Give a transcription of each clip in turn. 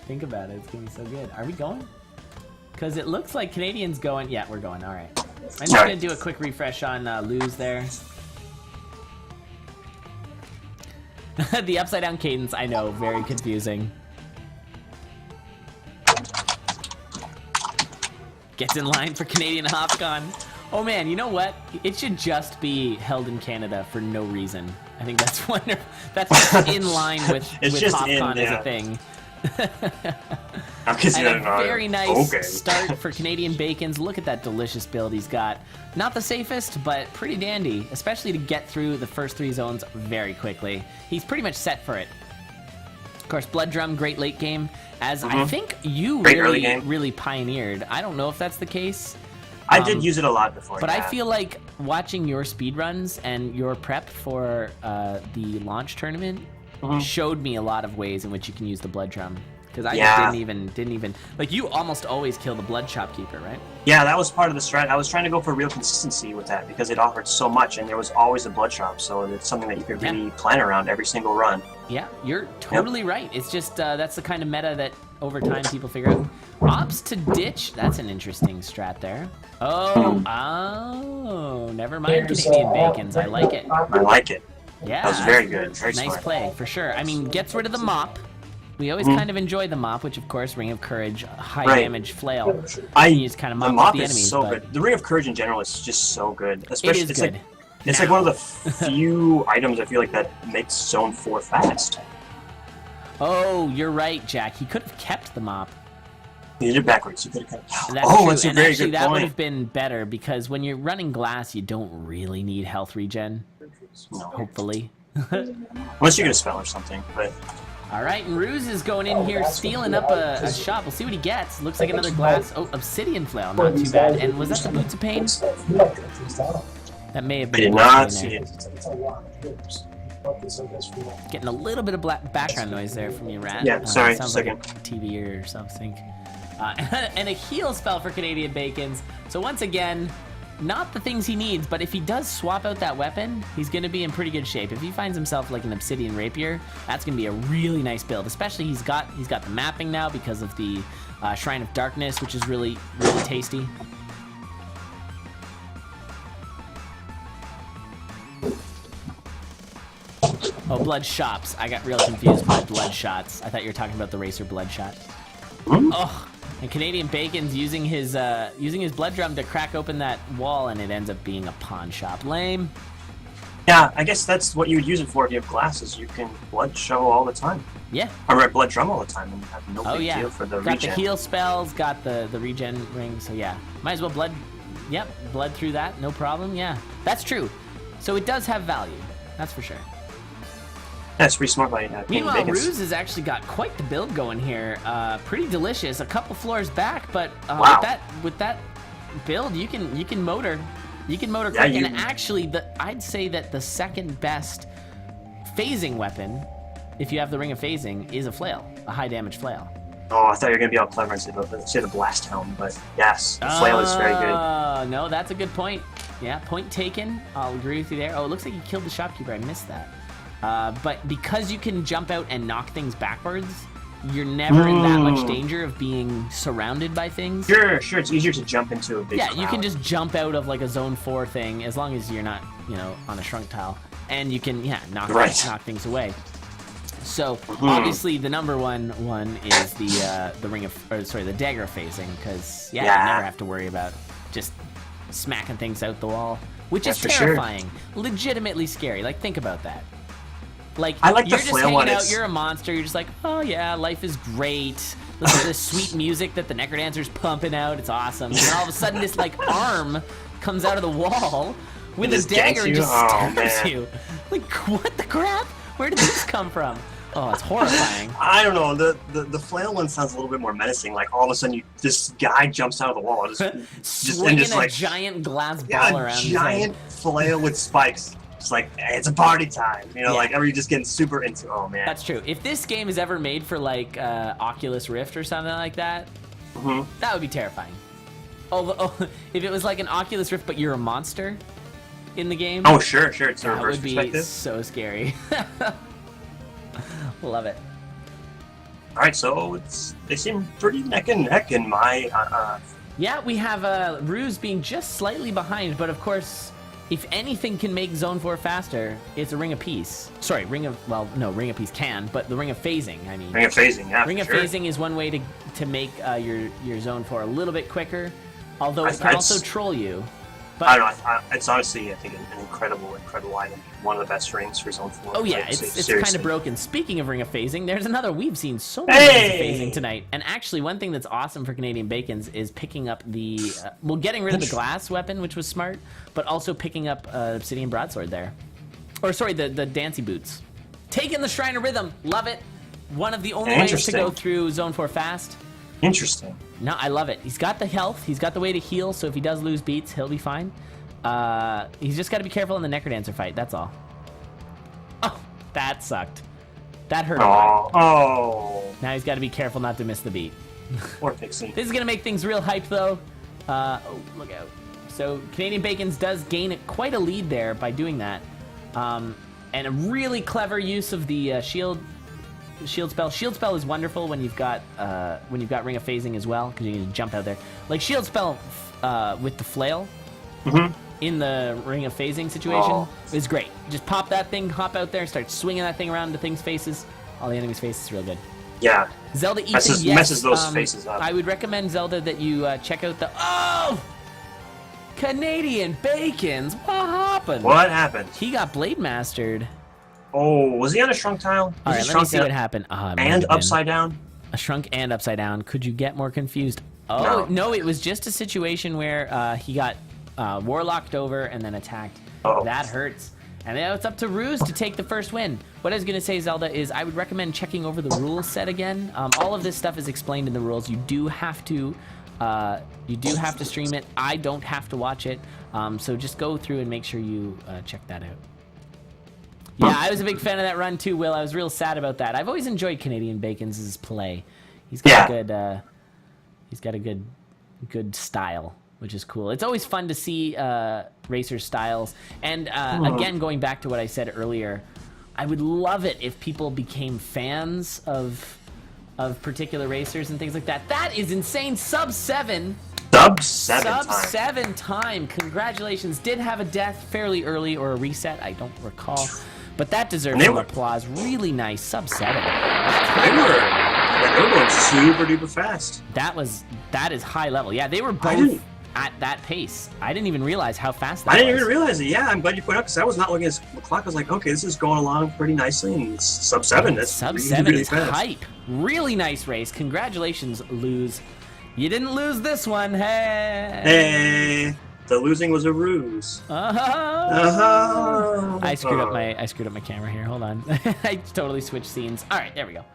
Think about it. It's gonna be so good. Are we going? Because it looks like Canadian's going. Yeah, we're going. All right. I'm just gonna do a quick refresh on Lose there. The upside down cadence, I know, very confusing. Gets in line for Canadian HopCon. Oh man, you know what? It should just be held in Canada for no reason. I think that's wonderful. That's just in line with HopCon as a thing. And a very nice start for CanadianBac0nz. Look at that delicious build he's got. Not the safest, but pretty dandy, especially to get through the first 3 zones very quickly. He's pretty much set for it. Of course, Blood Drum, great late game, as I think you really pioneered. I don't know if that's the case. I did use it a lot before. But I feel like watching your speedruns and your prep for the launch tournament showed me a lot of ways in which you can use the Blood Drum. Because I just didn't even like, you almost always kill the Blood Shopkeeper, right? Yeah, that was part of the strat. I was trying to go for real consistency with that because it offered so much, and there was always a Blood Shop, so it's something that you could really plan around every single run. Yeah, you're totally right. It's just that's the kind of meta that over time people figure out. Ops to ditch, that's an interesting strat there. Oh, never mind CanadianBac0nz. I like it. I like it. Yeah, that was very good. Very nice smart play for sure. I mean, gets rid of the mop. We always kind of enjoy the mop, which of course, Ring of Courage, high damage flail. You just kind of mop the enemies. So good. The Ring of Courage in general is just so good. Especially, it's good. It's like one of the few items I feel like that makes Zone 4 fast. Oh, you're right, Jack. He could have kept the mop. He did it backwards. He could have kept. That's a very good point. That would have been better because when you're running glass, you don't really need health regen. No. Hopefully. Unless you get a spell or something, but. All right, and Ruse is going in here, stealing up a shot. We'll see what he gets. Looks like another glass. Oh, Obsidian Flail, not too bad. And was that the Boots of Pain? That may have been. I did not see it. Getting a little bit of background noise there from you, Rat. Yeah, sorry, sounds like a TV or something. And a heal spell for CanadianBac0nz. So once again, not the things he needs, but if he does swap out that weapon, he's going to be in pretty good shape. If he finds himself like an Obsidian Rapier, that's going to be a really nice build. Especially he's got the mapping now because of the Shrine of Darkness, which is really tasty. Oh, blood shops. I got real confused by blood shots. I thought you were talking about the Racer Bloodshot. Oh, and CanadianBac0nz using his blood drum to crack open that wall, and it ends up being a pawn shop. Lame. Yeah, I guess that's what you would use it for if you have glasses. You can blood show all the time. Yeah. Or blood drum all the time and have no big deal for the regen. Got the heal spells, got the regen ring, so yeah. Might as well blood through that, no problem, yeah. That's true. So it does have value, that's for sure. Yeah, it's pretty smart by Meanwhile, Ruse has actually got quite the build going here. Pretty delicious. A couple floors back, but with that build, you can motor. You can motor quick. And actually, I'd say that the second best phasing weapon, if you have the Ring of Phasing, is a flail, a high damage flail. Oh, I thought you were gonna be all clever and say the blast helm, but yes, the flail is very good. No, that's a good point. Yeah, point taken. I'll agree with you there. Oh, it looks like you killed the shopkeeper. I missed that. But because you can jump out and knock things backwards, you're never in that much danger of being surrounded by things. Sure, it's easier to jump into a big cloud. You can just jump out of like a zone 4 thing as long as you're not, on a shrunk tile, and you can knock things away. So obviously the number one is the dagger phasing, because you never have to worry about just smacking things out the wall, which is terrifying, legitimately scary. Like, think about that. Like, I like you're the just flail hanging out, you're a monster, you're just like, oh yeah, life is great. Listen to this sweet music that the Necrodancer's pumping out, it's awesome. And all of a sudden this like arm comes out of the wall with a dagger and just stabs you. Like, what the crap? Where did this come from? Oh, it's horrifying. I don't know, the flail one sounds a little bit more menacing. Like, all of a sudden this guy jumps out of the wall, swinging a giant glass ball around. A giant flail with spikes. It's like, hey, it's a party time, like, are you just getting super into, oh man. That's true. If this game is ever made for like Oculus Rift or something like that, that would be terrifying. If it was like an Oculus Rift but you're a monster in the game. Oh, sure, it's a reverse perspective. That would be so scary. Love it. All right, so they seem pretty neck and neck in my. Yeah, we have Ruse being just slightly behind, but of course, if anything can make Zone 4 faster, it's a Ring of Peace. Sorry, Ring of Peace can, but the Ring of Phasing, I mean. Ring of Phasing, yeah. Ring of Phasing is one way to make your Zone 4 a little bit quicker, although it can also troll you. But I don't know. It's honestly, I think, an incredible item. One of the best rings for Zone 4. Oh yeah, it's kind of broken. Speaking of Ring of Phasing, there's another. We've seen so many rings of phasing tonight. And actually, one thing that's awesome for Canadian Bacons is picking up the... getting rid of the glass weapon, which was smart, but also picking up Obsidian Broadsword there. Or sorry, the Dancy Boots. Taking the Shrine of Rhythm. Love it. One of the only ways to go through Zone 4 fast. Interesting. No, I love it. He's got the health. He's got the way to heal, so if he does lose beats, he'll be fine. He's just got to be careful in the Necrodancer fight. That's all. Oh, that sucked. That hurt a lot. Oh. Now he's got to be careful not to miss the beat. Poor Pixie. This is going to make things real hype, though. Oh, look out. So Canadian Bacons does gain quite a lead there by doing that. And a really clever use of the shield spell. Shield spell is wonderful when you've got Ring of Phasing as well, because you can jump out there. Like shield spell with the flail in the Ring of Phasing situation is great. Just pop that thing, hop out there, start swinging that thing around into things' faces. All the enemies' faces, real good. Yeah. Zelda Ethan, messes those faces up. I would recommend Zelda that you check out the Canadian Bacons. What happened? What happened? He got Blade Mastered. Oh, was he on a shrunk tile? All right, let me see what happened. And upside down? A shrunk and upside down. Could you get more confused? Oh, no, it was just a situation where he got warlocked over and then attacked. Oh. That hurts. And now it's up to Ruse to take the first win. What I was going to say, Zelda, is I would recommend checking over the rules set again. All of this stuff is explained in the rules. You do have to stream it. I don't have to watch it. So just go through and make sure you check that out. Yeah, I was a big fan of that run too, Will. I was real sad about that. I've always enjoyed Canadian Bacons' play. He's got a good style, which is cool. It's always fun to see racer styles. And again, going back to what I said earlier, I would love it if people became fans of particular racers and things like that. That is insane. Sub 7 time. Congratulations. Did have a death fairly early or a reset. I don't recall. But that deserves some applause. Really nice. Sub 7. They were going super duper fast. That is high level. Yeah, they were both at that pace. I didn't even realize how fast that was. I didn't even realize it. Yeah, I'm glad you pointed out because I was not looking at the clock. I was like, okay, this is going along pretty nicely. And it's sub 7. That's sub really, 7 really is fast. hype. Really nice race. Congratulations, Lose. You didn't lose this one. Hey. The losing was a ruse. I screwed up my camera here. Hold on. I totally switched scenes. All right, there we go.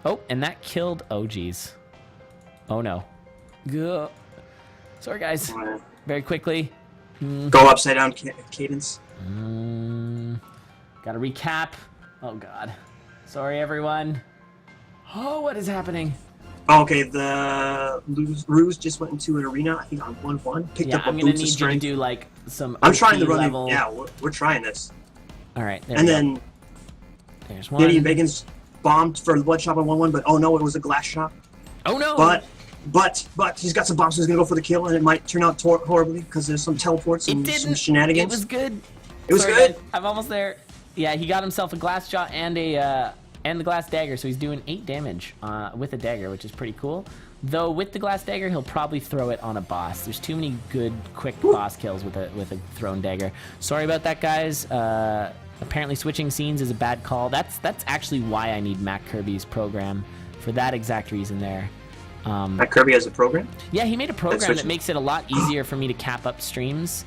Oh, and that killed. Oh, geez. Oh no. Go. Sorry, guys. Very quickly. Go upside down cadence. Gotta recap. Oh God. Sorry, everyone. Oh, what is happening? Oh, okay, the Ruse just went into an arena, I think on 1-1. Picked up a I'm gonna boots of need you to strength. do like some. I'm trying to run level. Yeah, we're trying this. All right, and then there's one. Canadian Bacon's bombed for the blood shot on 1-1, but oh no, it was a glass shot. Oh no! But he's got some bombs, so he's gonna go for the kill, and it might turn out horribly because there's some teleports and some shenanigans. It was good. It was good. Guys, I'm almost there. Yeah, he got himself a glass shot and the glass dagger, so he's doing 8 damage with a dagger, which is pretty cool. Though with the glass dagger, he'll probably throw it on a boss. There's too many good, quick boss kills with a thrown dagger. Sorry about that, guys. Apparently, switching scenes is a bad call. That's actually why I need Mac Kirby's program for that exact reason there. Mac Kirby has a program? Yeah, he made a program that makes it a lot easier for me to cap up streams.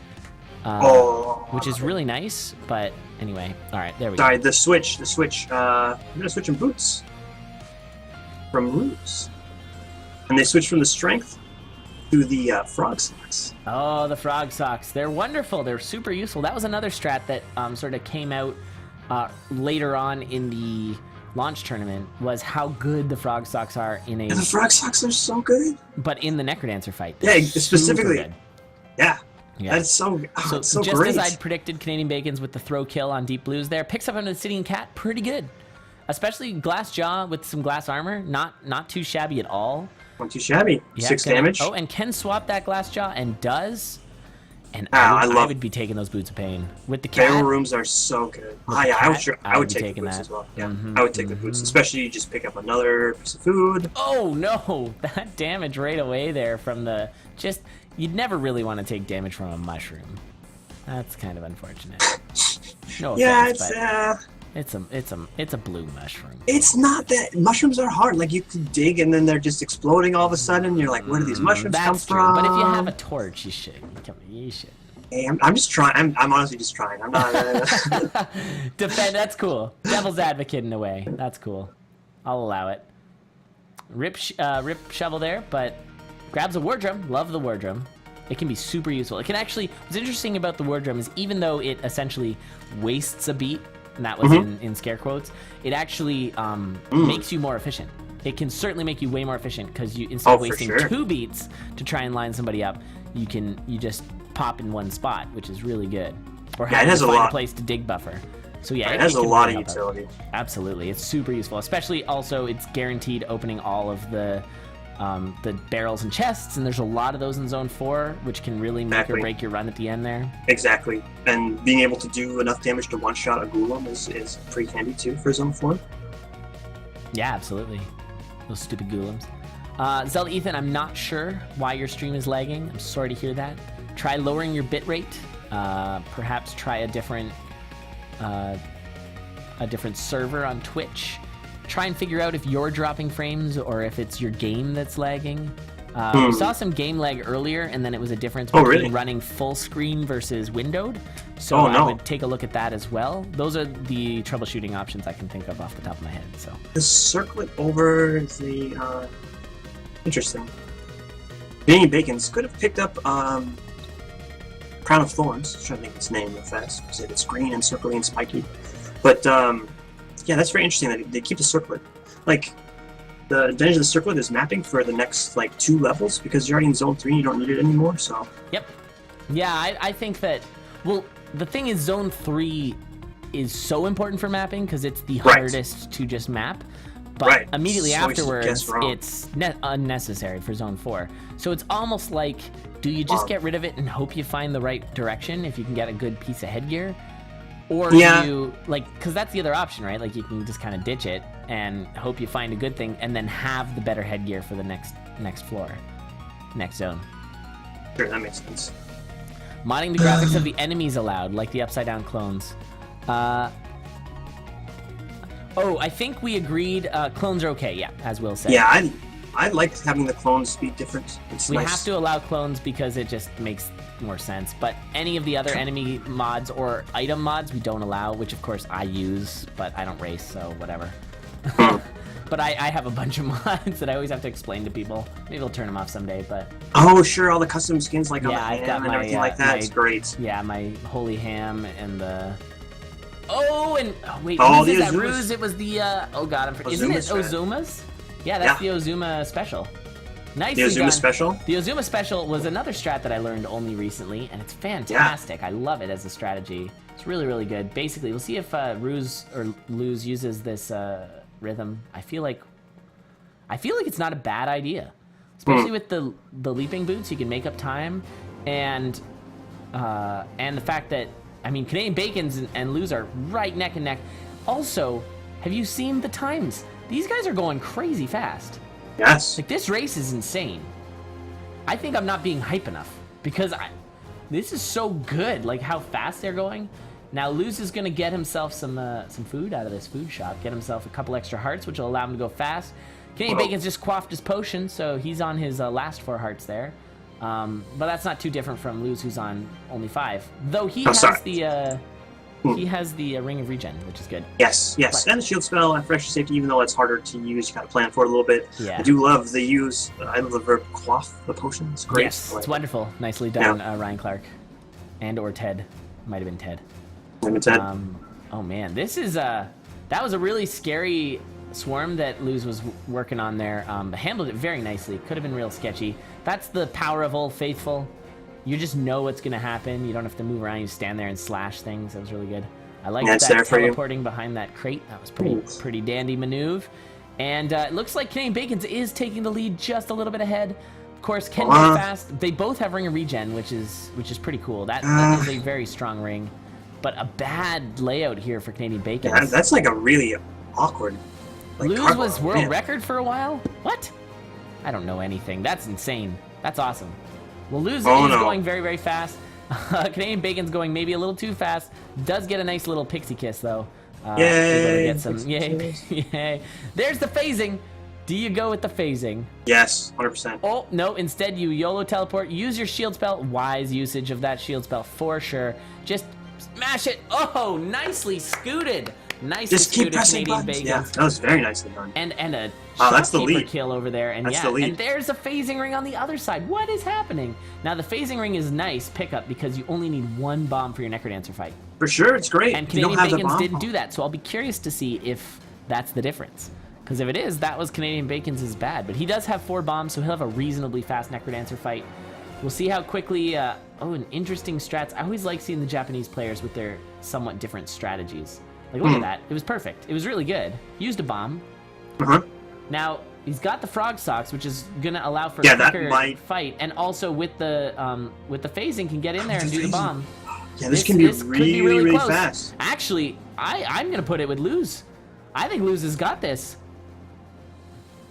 Which is really nice, but anyway. Alright, there we go. Sorry, the switch. I'm going to switch in boots from Ruse. And they switch from the strength to the frog socks. Oh, the frog socks. They're wonderful. They're super useful. That was another strat that sort of came out later on in the launch tournament, was how good the frog socks are in a... And the frog socks are so good. But in the Necrodancer fight. Yeah, specifically. Good. Yeah. Yeah. That's so just great. as I'd predicted, Canadian Bacons with the throw kill on Deep Blues there picks up an Obsidian Cat pretty good. especially glass jaw with some glass armor. Not too shabby at all. Not too shabby. Yeah, 6 damage. Oh, and can swap that glass jaw and does. And I would be taking those boots of pain with the barrel cat. rooms are so good. Yeah, I would take the boots that as well. Yeah, I would take the boots, especially you just pick up another piece of food. Oh no, that damage right away there from the you'd never really want to take damage from a mushroom. That's kind of unfortunate. No offense, it's a blue mushroom. It's not that mushrooms are hard. Like you can dig and then they're just exploding all of a sudden. You're like, where do these mushrooms come from? But if you have a torch, you should. Hey, I'm just trying. I'm honestly just trying. I'm not. Defend. That's cool. Devil's advocate in a way. That's cool. I'll allow it. Rip shovel there, but grabs a war drum. Love the war drum. It can be super useful. It can actually. What's interesting about the war drum is even though it essentially wastes a beat, and that was in scare quotes, it actually makes you more efficient. It can certainly make you way more efficient because you instead of wasting 2 beats to try and line somebody up, you just pop in one spot, which is really good. Or have to find a place to dig buffer. So yeah, it has a lot of utility. Absolutely, it's super useful. Especially also, it's guaranteed opening all of the barrels and chests, and there's a lot of those in Zone 4, which can really make or break your run at the end there. Exactly, and being able to do enough damage to one-shot a golem is pretty handy too for Zone 4. Yeah, absolutely. Those stupid golems. Zelda Ethan, I'm not sure why your stream is lagging. I'm sorry to hear that. Try lowering your bitrate. Perhaps try a different server on Twitch. Try and figure out if you're dropping frames or if it's your game that's lagging. We saw some game lag earlier, and then it was a difference between running full screen versus windowed. So I would take a look at that as well. Those are the troubleshooting options I can think of off the top of my head. So the circlet over the interesting. CanadianBac0nz could have picked up Crown of Thorns. I'm trying to think its name real fast. It's green and circly and spiky, but yeah, that's very interesting that they keep the circlet. Like, the advantage of the circlet is mapping for the next, 2 levels, because you're already in Zone 3 and you don't need it anymore, so... Yep. Yeah, I think that... Well, the thing is, Zone 3 is so important for mapping, because it's the hardest to just map. But immediately afterwards, it's unnecessary for Zone 4. So it's almost like, do you just get rid of it and hope you find the right direction if you can get a good piece of headgear? Or do you, because that's the other option, right? Like, you can just kind of ditch it and hope you find a good thing and then have the better headgear for the next floor, next zone. Sure, that makes sense. Modding the graphics of the enemies allowed, like the upside-down clones. I think we agreed clones are okay, yeah, as Will said. Yeah, I like having the clones be different. We have to allow clones because it just makes more sense, but any of the other enemy mods or item mods we don't allow, which of course I use, but I don't race, so whatever. But I have a bunch of mods that I always have to explain to people. Maybe I'll turn them off someday, but... Oh, sure, all the custom skins on the ham and everything like that. It's great. Yeah, my holy ham and the... Wait, that ruse? It was the, oh god, isn't it Ozuma's? Yeah, that's the Ozuma special. Nicely done. The Ozuma special? The Ozuma special was another strat that I learned only recently, and it's fantastic. Yeah. I love it as a strategy. It's really, really good. Basically, we'll see if Ruse or Lose uses this rhythm. I feel like it's not a bad idea, especially with the leaping boots. You can make up time, and the fact that CanadianBac0nz and Lose are right neck and neck. Also, have you seen the times? These guys are going crazy fast. Yes. Like, this race is insane. I think I'm not being hype enough because this is so good, like how fast they're going. Now Luz is gonna get himself some food out of this food shop, get himself a couple extra hearts, which will allow him to go fast. CanadianBac0nz just quaffed his potion, so he's on his last 4 hearts there. But that's not too different from Luz, who's on only 5. Though he has the Ring of Regen, which is good. Yes, and the shield spell and fresh safety, even though it's harder to use, you gotta plan for it a little bit. Yeah. I do love I love the verb quaff the potion. It's great. Yes, it's wonderful. Nicely done, Ryan Clark. And or Ted. Might have been Ted. Oh man, this is that was a really scary swarm that Luz was working on there. Handled it very nicely. Could have been real sketchy. That's the power of Old Faithful. You just know what's going to happen. You don't have to move around. You stand there and slash things. That was really good. I like Yeah, it's that there for you. teleporting behind that crate. That was pretty dandy maneuver. And it looks like CanadianBac0nz is taking the lead just a little bit ahead. Of course, Ken goes fast. They both have ring of regen, which is pretty cool. That is a very strong ring, but a bad layout here for CanadianBac0nz. Yeah, that's like a really awkward. Like, Lose was world record for a while. What? I don't know anything. That's insane. That's awesome. Well, Lose is going very, very fast. CanadianBac0nz going maybe a little too fast. Does get a nice little pixie kiss though. Yay! Get some, yay! Yay! There's the phasing. Do you go with the phasing? Yes, 100%. Oh no! Instead, you YOLO teleport. Use your shield spell. Wise usage of that shield spell for sure. Just smash it. Oh, nicely scooted. Nicely Just keep scooted pressing buttons. Yeah, that was very nicely done. And a that's the shopkeeper lead. kill over there. And That's the lead. and there's a phasing ring on the other side. What is happening? Now the phasing ring is nice pickup because you only need one bomb for your Necrodancer fight. For sure, it's great. And You don't have the CanadianBac0nz bomb. didn't do that, so I'll be curious to see if that's the difference. Because if it is, that was CanadianBac0nz's bad. But he does have 4 bombs, so he'll have a reasonably fast Necrodancer fight. We'll see how quickly... an interesting strats. I always like seeing the Japanese players with their somewhat different strategies. Like, look at that. It was perfect. It was really good. Used a bomb. Now, he's got the frog socks, which is going to allow for a quicker fight. And also with the phasing, can get in there and do the bomb. Yeah, this can be really close. fast. Actually, I'm going to put it with Lose. I think Lose has got this.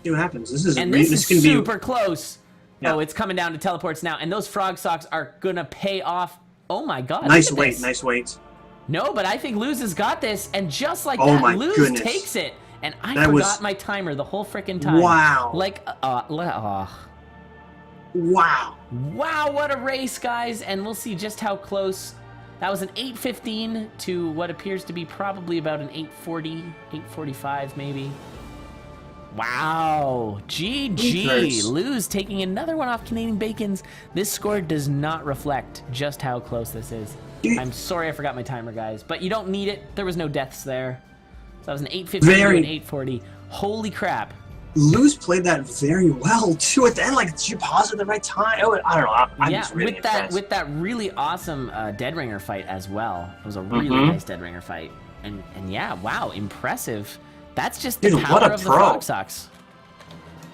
See what happens. This is super close. Yeah. Oh, it's coming down to teleports now. And those frog socks are going to pay off. Oh, my God. Nice weight. Nice weight. No, but I think Lose has got this. And just like that, Lose takes it. And I forgot my timer the whole freaking time. Wow. Like, Wow. Wow, what a race, guys. And we'll see just how close. That was an 8:15 to what appears to be probably about an 8:40, 8:45 maybe. Wow. GG. Lose taking another one off CanadianBac0nz. This score does not reflect just how close this is. I'm sorry I forgot my timer, guys. But you don't need it. There was no deaths there. So that was an 8:15 to an 8:40. Holy crap. Lose played that very well, too. At the end, like, did you pause at the right time? Oh, I don't know. I'm just really impressed. With that really awesome Dead Ringer fight as well. It was a really nice Dead Ringer fight. And yeah, wow, impressive. That's just the power of the frog socks.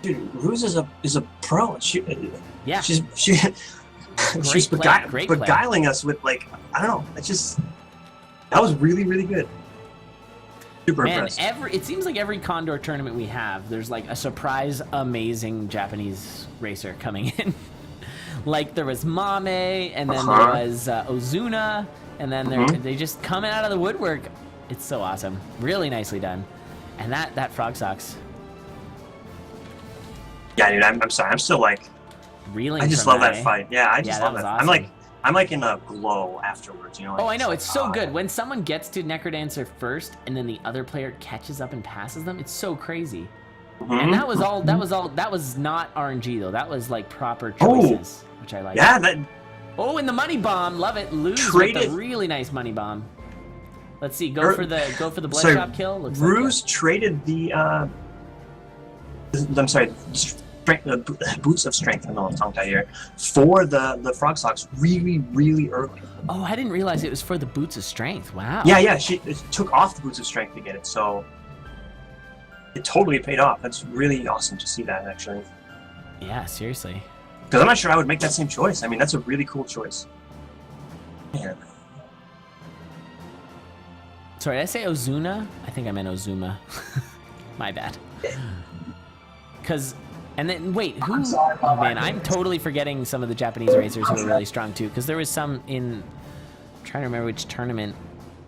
Dude, Lose is a pro. She's great beguiling us with, like, I don't know. It's just, that was really, really good. Super impressive. It seems like every CoNDOR tournament we have, there's like a surprise, amazing Japanese racer coming in. Like there was Mame, and then there was Ozuna, and then they just coming out of the woodwork. It's so awesome. Really nicely done. And that frog socks. Yeah, dude, I'm sorry. I'm still like, reeling. I just love that fight. Yeah, I just love that. Awesome. I'm like in a glow afterwards, you know. Like, I know, it's so good. When someone gets to Necrodancer first and then the other player catches up and passes them, it's so crazy. And that was not RNG though. That was like proper choices, which I like. Yeah, and the money bomb, love it. Lose with a really nice money bomb. Let's see, go for the bloodshot kill. Looks Ruse traded the I'm sorry, boots of strength, I know I'm tongue-tied here, for the frog socks really, really early. Oh, I didn't realize it was for the boots of strength. Wow. Yeah, she took off the boots of strength to get it, so it totally paid off. That's really awesome to see that, actually. Yeah, seriously. Because I'm not sure I would make that same choice. I mean, that's a really cool choice. Man. Sorry, did I say Ozuna? I think I meant Ozuma. My bad. And then, wait, who? Oh, man, I'm totally forgetting some of the Japanese racers who are really strong, too. Because there was some I'm trying to remember which tournament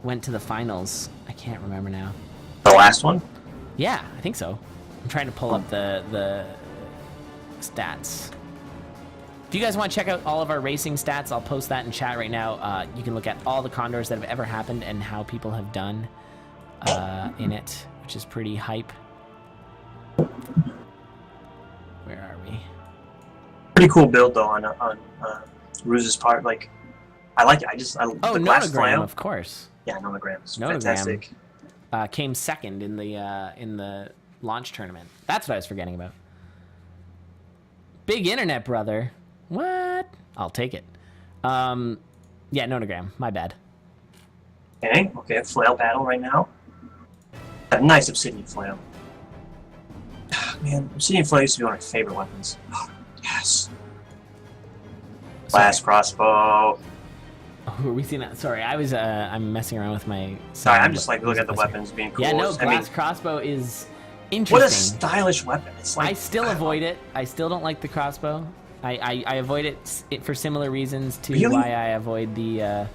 went to the finals. I can't remember now. The last one? Yeah, I think so. I'm trying to pull up the stats. If you guys want to check out all of our racing stats, I'll post that in chat right now. You can look at all the CoNDORs that have ever happened and how people have done in it, which is pretty hype. Where are we? Pretty cool build though on Ruse's part. Like, I like it. The glass flail, of course. Yeah, Nonogram is fantastic. Came second in the launch tournament. That's what I was forgetting about. Big internet, brother. What? I'll take it. Yeah, Nonogram. My bad. Okay, flail battle right now. A nice obsidian flail. Man, obsidian flail used to be one of my favorite weapons. Yes. Blast crossbow. Oh, are we seeing that? Sorry, I'm messing around with my... Sorry, I'm just like looking at the weapons being cool. Yeah, no, glass crossbow is interesting. What a stylish weapon. It's like... I still avoid it. I still don't like the crossbow. I avoid it for similar reasons to why I avoid the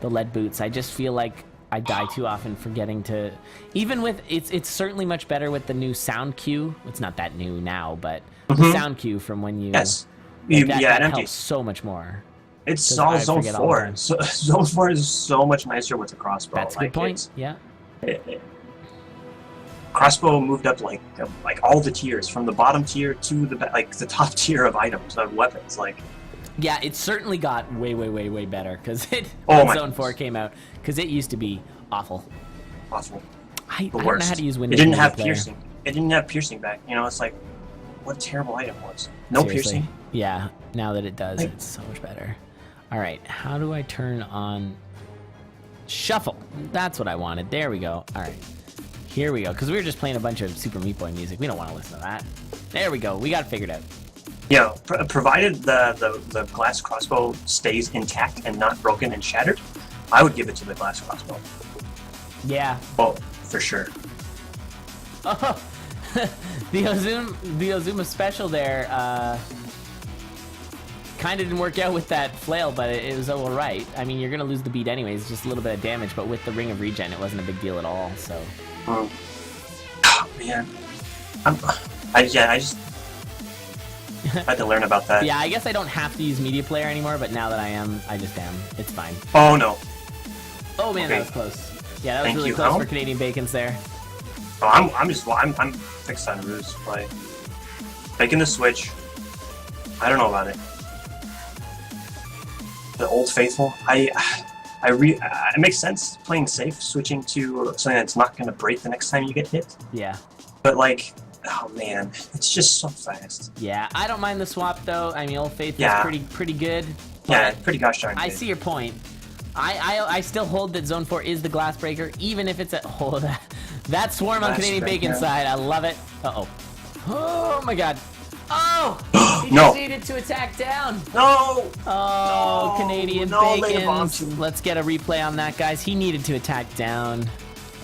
lead boots. I just feel like I die too often forgetting to... Even with... It's certainly much better with the new sound cue. It's not that new now, but the sound cue from when you... Yes. Like that helps so much more. It's all Zone 4. So, Zone 4 is so much nicer with the crossbow. That's a good point. Yeah. Crossbow moved up like all the tiers, from the bottom tier to the top tier of items, of weapons. Yeah, it certainly got way better because Zone 4 came out, because it used to be awful. Awful. I don't know how to use Windows. It didn't have piercing. It didn't have piercing back. You know, it's like, what a terrible item it was. No piercing. Yeah, now that it does, it's so much better. All right, how do I turn on shuffle? That's what I wanted. There we go. All right, here we go. Because we were just playing a bunch of Super Meat Boy music. We don't want to listen to that. There we go. We got it figured out. Yeah, provided the glass crossbow stays intact and not broken and shattered, I would give it to the glass crossbow. Yeah. Oh, for sure. Oh, the Ozuma special there. Kind of didn't work out with that flail, but it was all right. I mean, you're gonna lose the beat anyways, just a little bit of damage, but with the Ring of Regen, it wasn't a big deal at all. So. Oh man, I just had to learn about that. Yeah, I guess I don't have to use Media Player anymore, but now that I am, I just am. It's fine. Oh no. Oh man, that was close. Yeah, that was really close for Canadian-Bac0nz there. Oh, I'm fixed on Ruse play. Making the switch. I don't know about it. The Old Faithful. It makes sense playing safe, switching to something that's not going to break the next time you get hit. Yeah. But like, oh man, it's just so fast. Yeah, I don't mind the swap though. I mean, Old Faithful is pretty good. Yeah, pretty gosh darn good. I see your point. I still hold that Zone 4 is the glass breaker, even if it's that swarm on Canadian-Bac0nz side. I love it. Uh-oh. Oh my god. Oh! He just needed to attack down. No! Oh, no, Canadian-Bac0nz. Let's get a replay on that, guys. He needed to attack down.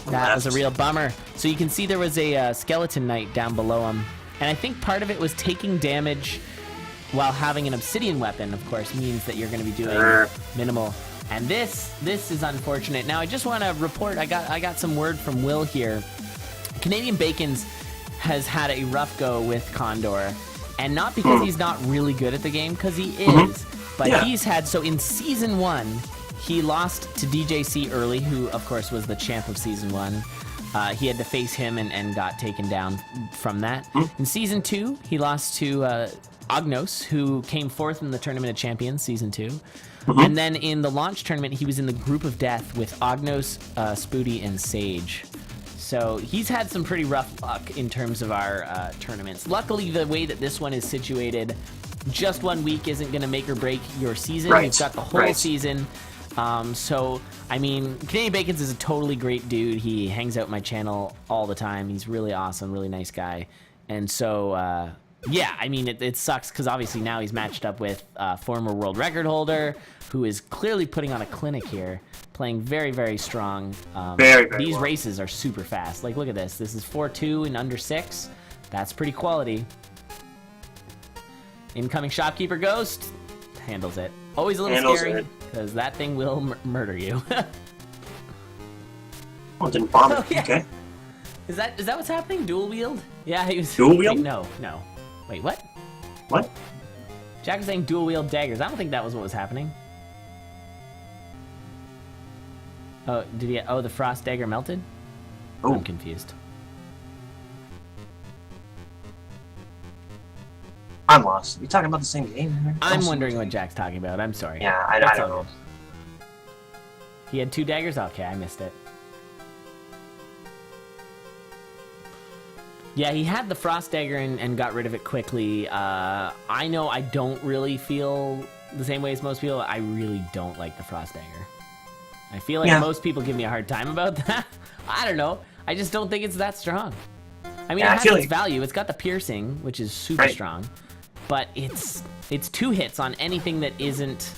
That was a real bummer. So you can see there was a skeleton knight down below him. And I think part of it was taking damage while having an obsidian weapon, of course, means that you're going to be doing minimal. And this is unfortunate. Now, I just want to report, I got some word from Will here. Canadian-Bac0nz has had a rough go with CoNDOR. And not because he's not really good at the game, because he is. But he's had, so in Season 1, he lost to DJC early, who, of course, was the champ of Season 1. He had to face him and got taken down from that. In Season 2, he lost to Agnos, who came fourth in the Tournament of Champions, Season 2. And then in the launch tournament, he was in the group of death with Agnos, Spoody, and Sage. So he's had some pretty rough luck in terms of our tournaments. Luckily, the way that this one is situated, just 1 week isn't going to make or break your season. You've got the whole season. So, I mean, Canadian-Bac0nz is a totally great dude. He hangs out my channel all the time. He's really awesome, really nice guy. And so, yeah, I mean, it sucks because obviously now he's matched up with former world record holder, who is clearly putting on a clinic here, playing very, very strong. Very these well. races are super fast. Like, look at this. This is 4-2 in under 6. That's pretty quality. Incoming Shopkeeper Ghost handles it. Always a little scary, because that thing will murder you. Oh, it didn't bomb it. Yeah. Okay. Is that what's happening? Dual wield? Yeah, he was... Dual wield? Wait, no. Wait, what? What? Jack was saying dual wield daggers. I don't think that was what was happening. Oh, did he... Oh, the frost dagger melted? Oh. I'm confused. I'm lost. Are you talking about the same game? I'm wondering what Jack's talking about. I'm sorry. Yeah, I don't know. He had 2 daggers? Okay, I missed it. Yeah, he had the frost dagger and got rid of it quickly. I know I don't really feel the same way as most people. I really don't like the frost dagger. I feel like most people give me a hard time about that. I don't know. I just don't think it's that strong. I mean, it has its value. It's got the piercing, which is super strong, but it's 2 hits on anything that isn't,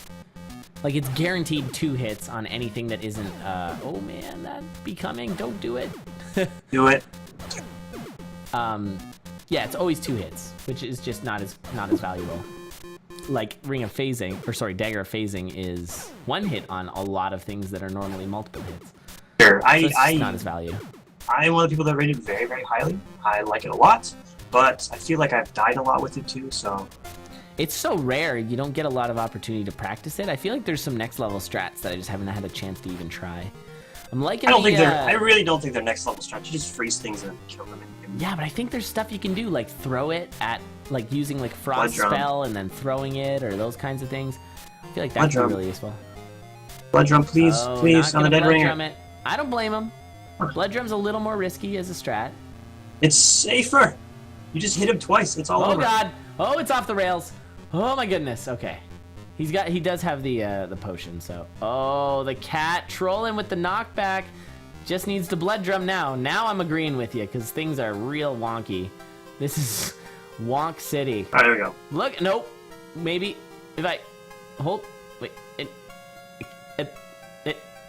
like, it's guaranteed 2 hits on anything that isn't, oh man, that becoming, don't do it. Do it. Yeah, it's always 2 hits, which is just not as valuable. Like Ring of Phasing, or sorry, Dagger of Phasing is 1 hit on a lot of things that are normally multiple hits. Sure, so it's not as value. I'm one of the people that rated it very, very highly. I like it a lot, but I feel like I've died a lot with it too, so... It's so rare, you don't get a lot of opportunity to practice it. I feel like there's some next level strats that I just haven't had a chance to even try. I'm liking I really don't think they're next level strats. You just freeze things and kill them. Yeah, but I think there's stuff you can do, like throw it at, like using like Frost Spell and then throwing it, or those kinds of things. I feel like that's really useful. Blood Drum, please, please, on the Dead Ringer. I don't blame him. Blood Drum's a little more risky as a strat. It's safer. You just hit him twice. It's all over. Oh god. Oh, it's off the rails. Oh my goodness. Okay. He does have the potion, so. Oh, the cat trolling with the knockback. Just needs the Blood Drum now. Now I'm agreeing with you, because things are real wonky. This is Wonk City. Alright, there we go. Look, nope. Maybe if I hold, wait,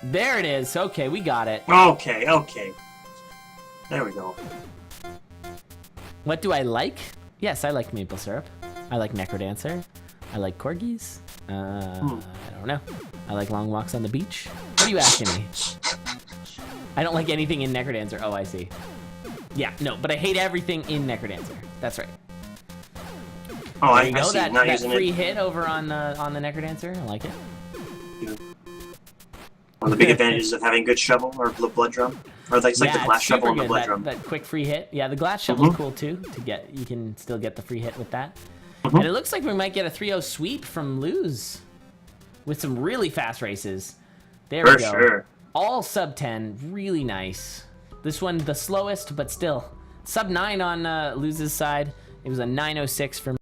there it is. Okay, we got it. Okay. There we go. What do I like? Yes, I like maple syrup. I like Necrodancer. I like corgis. I don't know. I like long walks on the beach. What are you asking me? I don't like anything in Necrodancer. Oh, I see. Yeah, no, but I hate everything in Necrodancer. That's right. Oh, there you go. That free hit over on the Necrodancer. I like it. One of the big advantages of having good shovel or Blood Drum, or like, it's like the glass shovel and the Blood Drum. That quick free hit. Yeah, the glass shovel's cool too. You can still get the free hit with that. And it looks like we might get a 3-0 sweep from Lose with some really fast races. There we go. Sure. All sub 10, really nice. This one the slowest, but still sub 9 on Lose's side. It was a 9:06 for me.